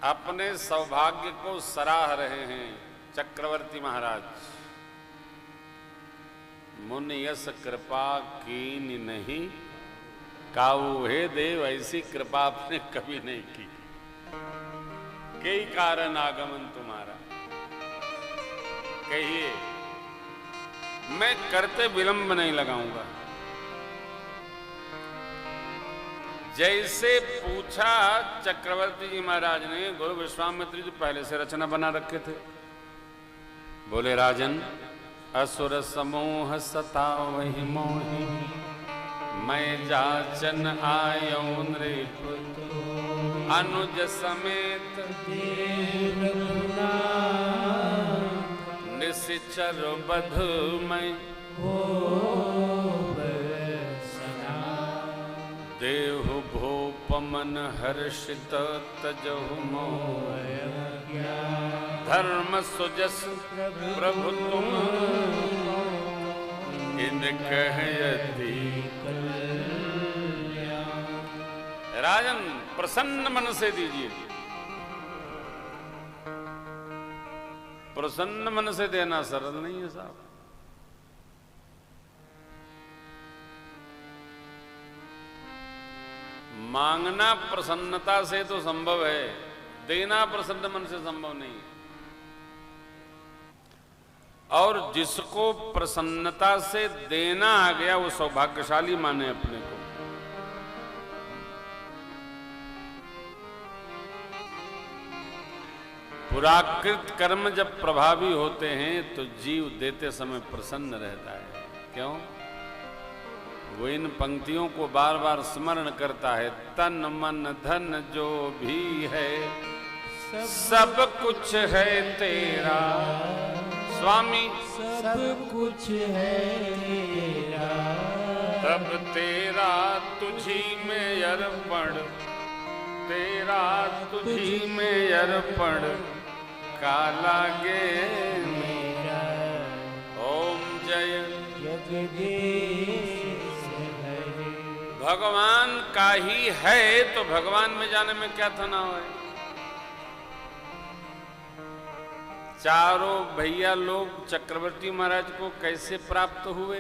अपने सौभाग्य को सराह रहे हैं चक्रवर्ती महाराज। मुनि यस कृपा कीन नहीं काऊ, हे देव ऐसी कृपा आपने कभी नहीं की। कई कारण आगमन तुम्हारा, कहिए मैं करते विलंब नहीं लगाऊंगा। जैसे पूछा चक्रवर्ती जी महाराज ने, गुरु विश्वामित्र जी पहले से रचना बना रखे थे। बोले राजन, असुर समूह सतावहि मोहि, मैं जाचन आयो नृप, अनुज समेत निशिचर बधु मैं, देहु भूपमन हर्षित तजहु मोह, धर्म सुजस प्रभु तुम इन कहयति। राजन प्रसन्न मन से दीजिए, प्रसन्न मन से देना सरल नहीं है साहब। मांगना प्रसन्नता से तो संभव है, देना प्रसन्न मन से संभव नहीं है। और जिसको प्रसन्नता से देना आ गया वो सौभाग्यशाली माने अपने को। पुराकृत कर्म जब प्रभावी होते हैं तो जीव देते समय प्रसन्न रहता है। क्यों? वो इन पंक्तियों को बार बार स्मरण करता है। तन मन धन जो भी है सब कुछ है तेरा, स्वामी सब कुछ है तेरा, तब तेरा तुझी में अर्पण, तेरा तुझी में अर्पण का लागे मेरा। ओम जय जगदीश हरे। भगवान का ही है तो भगवान में जाने में क्या तनाव है। चारों भैया लोग चक्रवर्ती महाराज को कैसे प्राप्त हुए?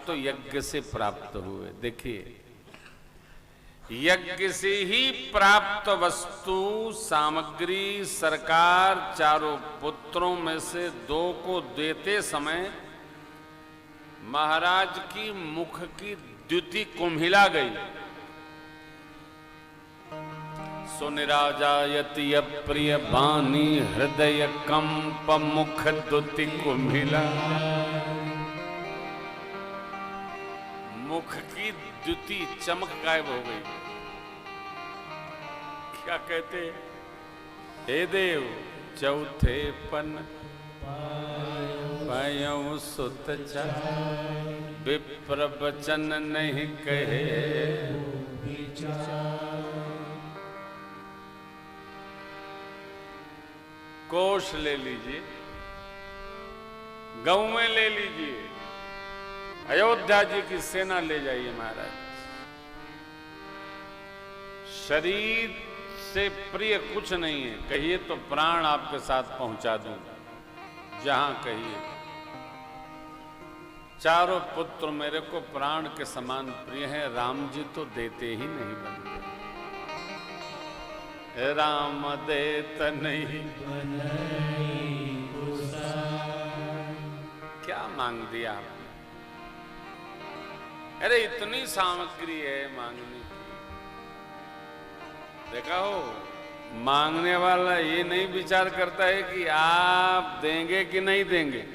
तो यज्ञ से प्राप्त हुए। देखिए, यज्ञ से ही प्राप्त वस्तु सामग्री सरकार चारों पुत्रों में से दो को देते समय महाराज की मुख की द्युति कुम्हिला गई। सुनिराजायति अप्रिय बानी, हृदय कंप मुख द्युति कुम्हिला। मुख की द्युति चमक गायब हो गई। क्या कहते? हे देव चौथे पन पायौ सुत चाय, विप्र बचन नहीं कहे। कोश ले लीजिए, गांव में ले लीजिए, अयोध्या जी की सेना ले जाइए महाराज। शरीर से प्रिय कुछ नहीं है, कहिए तो प्राण आपके साथ पहुंचा दूं जहां कहिए। चारों पुत्र मेरे को प्राण के समान प्रिय है, राम जी तो देते ही नहीं बनते। राम देत नहीं क्या मांग दिया आपने? अरे इतनी सामग्री है मांगने की। देखा हो, मांगने वाला ये नहीं विचार करता है कि आप देंगे कि नहीं देंगे,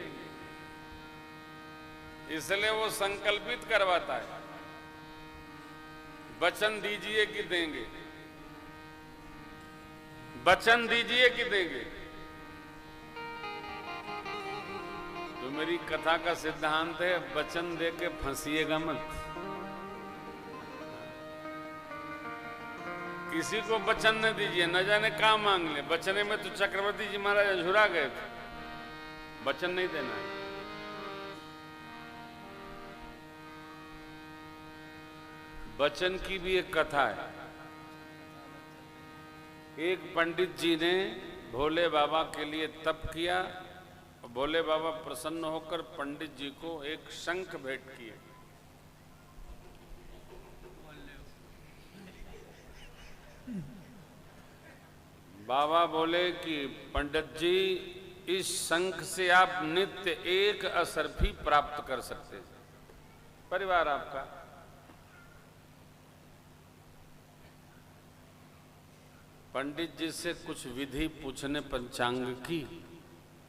इसलिए वो संकल्पित करवाता है। वचन दीजिए कि देंगे, वचन दीजिए कि देंगे। तो मेरी कथा का सिद्धांत है, वचन दे के फंसिएगा मत। किसी को वचन न दीजिए, न जाने कहाँ मांग ले। वचने में तो चक्रवर्ती जी महाराज अझुरा गए थे। वचन नहीं देना है। वचन की भी एक कथा है। एक पंडित जी ने भोले बाबा के लिए तप किया, भोले बाबा प्रसन्न होकर पंडित जी को एक शंख भेंट किए। बाबा बोले कि पंडित जी, इस शंख से आप नित्य एक असरफी प्राप्त कर सकते हैं। परिवार आपका पंडित जी से कुछ विधि पूछने पंचांग की,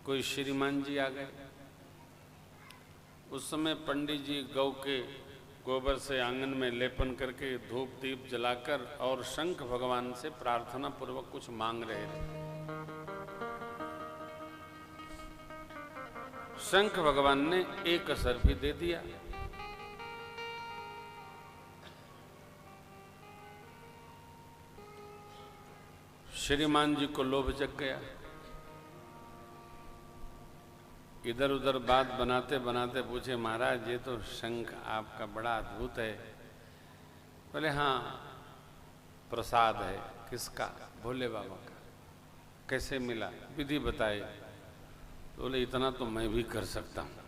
कोई श्रीमान जी आ गए। उस समय पंडित जी गौ के गोबर से आंगन में लेपन करके धूप दीप जलाकर और शंख भगवान से प्रार्थना पूर्वक कुछ मांग रहे थे। शंख भगवान ने एक असर भी दे दिया। श्रीमान जी को लोभ जग गया। इधर उधर बात बनाते बनाते पूछे, महाराज ये तो शंख आपका बड़ा अद्भुत है। बोले हाँ, प्रसाद है। किसका? भोले बाबा का। कैसे मिला? विधि बताए। तो बोले इतना तो मैं भी कर सकता हूँ।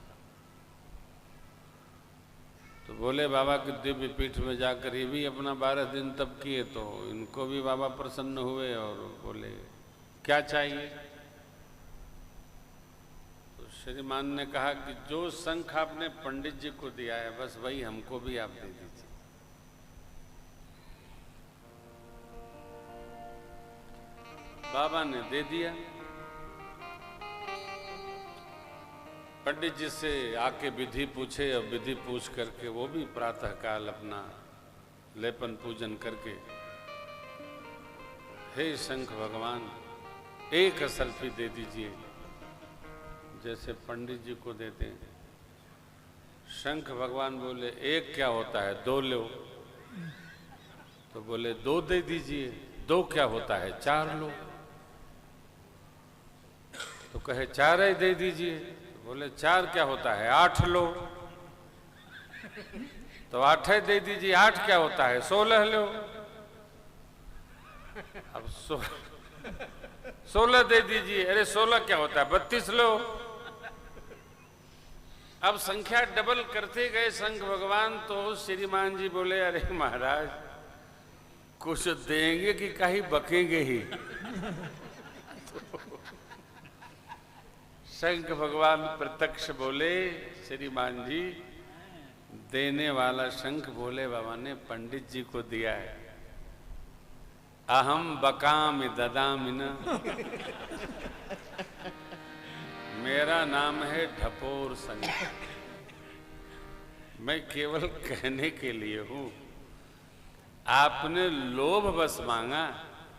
तो भोले बाबा के दिव्य पीठ में जाकर ये भी अपना 12 दिन तप किए, तो इनको भी बाबा प्रसन्न हुए और बोले क्या चाहिए? तो श्रीमान ने कहा कि जो शंख आपने पंडित जी को दिया है, बस वही हमको भी आप दे दीजिए। बाबा ने दे दिया। पंडित जी से आके विधि पूछे और विधि पूछ करके वो भी प्रातःकाल अपना लेपन पूजन करके, हे शंख भगवान एक असरफी दे दीजिए, जैसे पंडित जी को देते हैं। शंख भगवान बोले एक क्या होता है, 2 लो। तो बोले 2 दे दीजिए। 2 क्या होता है, 4 लो। तो कहे 4 ही दे दीजिए। बोले 4 क्या होता है, 8 लो। तो 8 ही दे दीजिए। 8 क्या होता है, 16 लो। अब 16 दे दीजिए। अरे 16 क्या होता है, 32 लो। अब संख्या डबल करते गए शंख भगवान। तो श्रीमान जी बोले अरे महाराज कुछ देंगे कि कहीं बकेंगे ही। शंख भगवान प्रत्यक्ष बोले, श्रीमान जी देने वाला शंख भोले बाबा ने पंडित जी को दिया है। अहम बकाम ददामि न, मेरा नाम है ढपोर शंख। मैं केवल कहने के लिए हूं। आपने लोभ बस मांगा,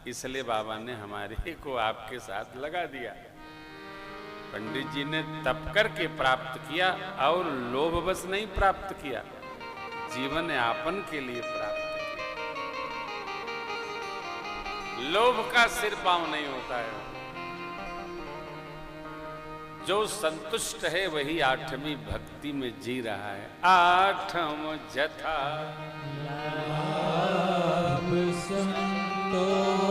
इसलिए बाबा ने हमारे को आपके साथ लगा दिया। पंडित जी ने तप करके प्राप्त किया और लोभ बस नहीं प्राप्त किया, जीवन यापन के लिए प्राप्त किया। लोभ का सिर पांव नहीं होता है। जो संतुष्ट है वही 8वीं भक्ति में जी रहा है। 8म जथा लाभ संतोष